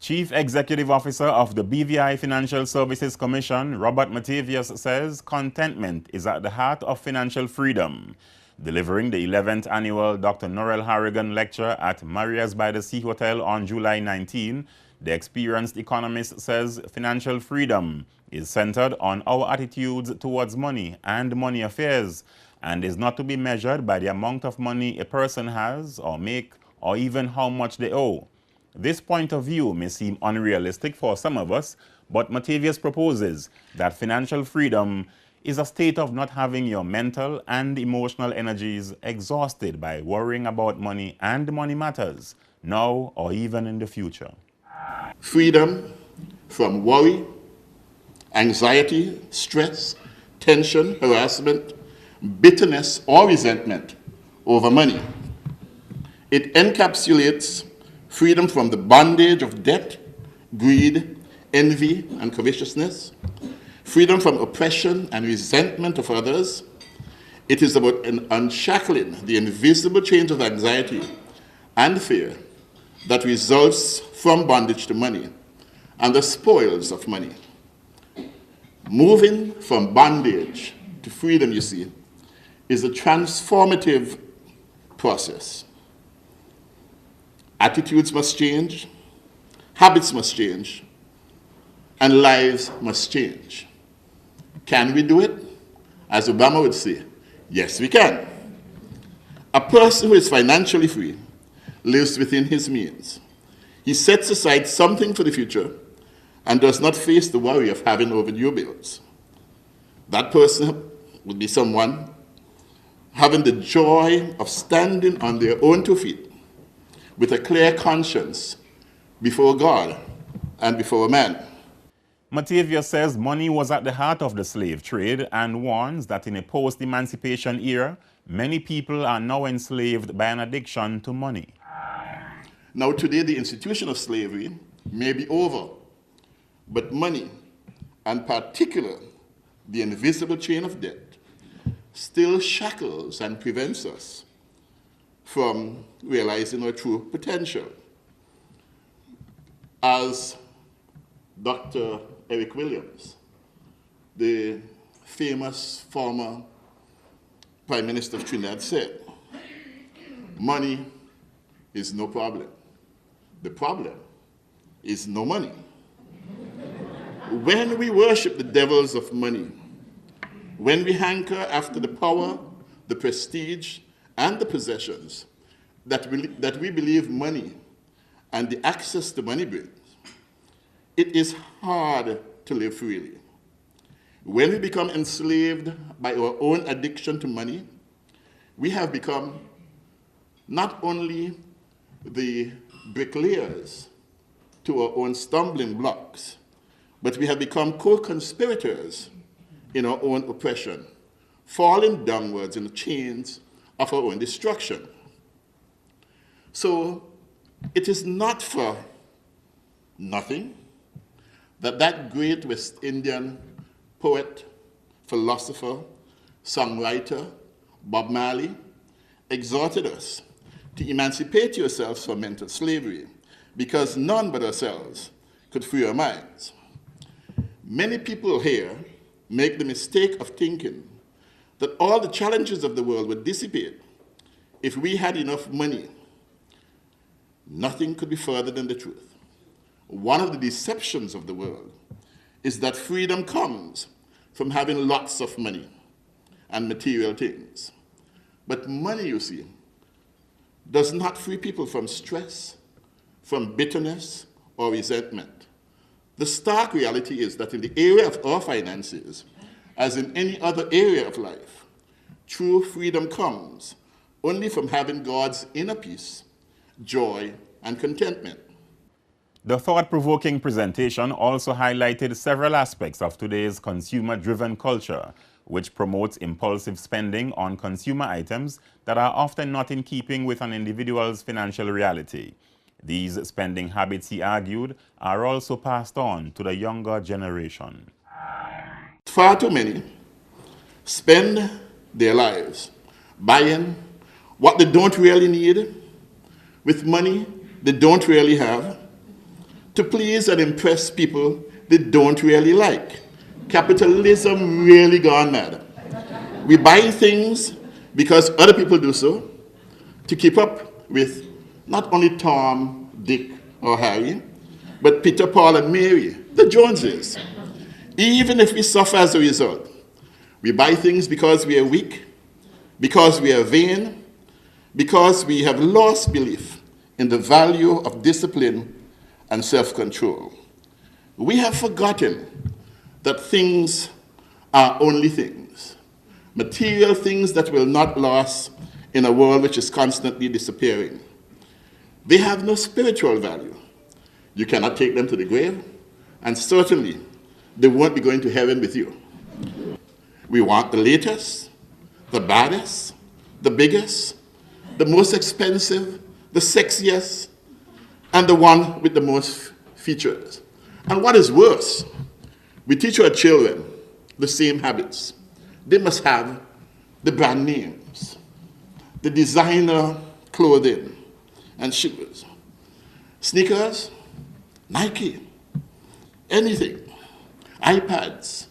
Chief Executive Officer of the BVI Financial Services Commission, Robert Matavius, says contentment is at the heart of financial freedom. Delivering the 11th annual Dr. Norrell Harrigan Lecture at Maria's by the Sea Hotel on July 19, the experienced economist says financial freedom is centered on our attitudes towards money and money affairs, and is not to be measured by the amount of money a person has or make, or even how much they owe. This point of view may seem unrealistic for some of us, but Matavius proposes that financial freedom is a state of not having your mental and emotional energies exhausted by worrying about money and money matters, now or even in the future. Freedom from worry, anxiety, stress, tension, harassment, bitterness, or resentment over money. It encapsulates freedom from the bondage of debt, greed, envy, and covetousness, freedom from oppression and resentment of others. It is about unshackling the invisible chains of anxiety and fear that results from bondage to money and the spoils of money. Moving from bondage to freedom, you see, is a transformative process. Attitudes must change, habits must change, and lives must change. Can we do it? As Obama would say, yes, we can. A person who is financially free lives within his means. He sets aside something for the future and does not face the worry of having overdue bills. That person would be someone having the joy of standing on their own two feet with a clear conscience before God and before man. Matavius says money was at the heart of the slave trade and warns that in a post-emancipation era, many people are now enslaved by an addiction to money. Now today the institution of slavery may be over, but money, and particularly the invisible chain of debt, still shackles and prevents us from realizing our true potential. As Dr. Eric Williams, the famous former Prime Minister of Trinidad, said, money is no problem. The problem is no money. When we worship the devils of money, when we hanker after the power, the prestige, and the possessions that we believe money and the access to money brings, it is hard to live freely. When we become enslaved by our own addiction to money, we have become not only the bricklayers to our own stumbling blocks, but we have become co-conspirators in our own oppression, falling downwards in the chains of our own destruction. So it is not for nothing that great West Indian poet, philosopher, songwriter, Bob Marley, exhorted us to emancipate yourselves from mental slavery, because none but ourselves could free our minds. Many people here make the mistake of thinking that all the challenges of the world would dissipate if we had enough money. Nothing could be further than the truth. One of the deceptions of the world is that freedom comes from having lots of money and material things. But money, you see, does not free people from stress, from bitterness, or resentment. The stark reality is that in the area of our finances, as in any other area of life, true freedom comes only from having God's inner peace, joy, and contentment. The thought-provoking presentation also highlighted several aspects of today's consumer-driven culture, which promotes impulsive spending on consumer items that are often not in keeping with an individual's financial reality. These spending habits, he argued, are also passed on to the younger generation. Far too many spend their lives buying what they don't really need with money they don't really have, to please and impress people they don't really like. Capitalism really gone mad. We buy things because other people do so, to keep up with not only Tom, Dick, or Harry, but Peter, Paul, and Mary, the Joneses. Even if we suffer as a result, we buy things because we are weak, because we are vain, because we have lost belief in the value of discipline and self-control. We have forgotten that things are only things, material things that will not last in a world which is constantly disappearing. They have no spiritual value. You cannot take them to the grave, and certainly they won't be going to heaven with you. We want the latest, the baddest, the biggest, the most expensive, the sexiest, and the one with the most features. And what is worse, we teach our children the same habits. They must have the brand names, the designer clothing and shoes, sneakers, Nike, anything, iPads,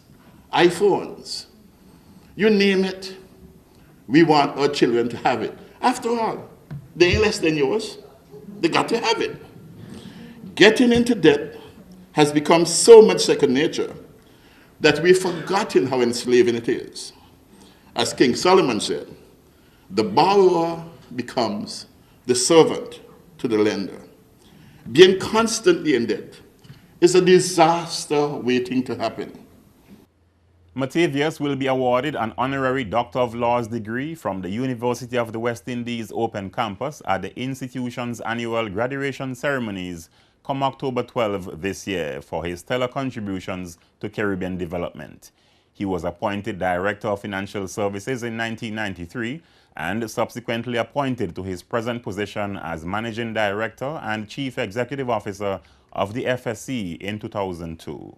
iPhones, you name it, we want our children to have it. After all, they ain't less than yours. They got to have it. Getting into debt has become so much second nature that we've forgotten how enslaving it is. As King Solomon said, the borrower becomes the servant to the lender. Being constantly in debt is a disaster waiting to happen. Matavius will be awarded an honorary Doctor of Laws degree from the University of the West Indies Open Campus at the institution's annual graduation ceremonies come October 12 this year for his stellar contributions to Caribbean development. He was appointed Director of Financial Services in 1993 and subsequently appointed to his present position as Managing Director and Chief Executive Officer of the FSC in 2002.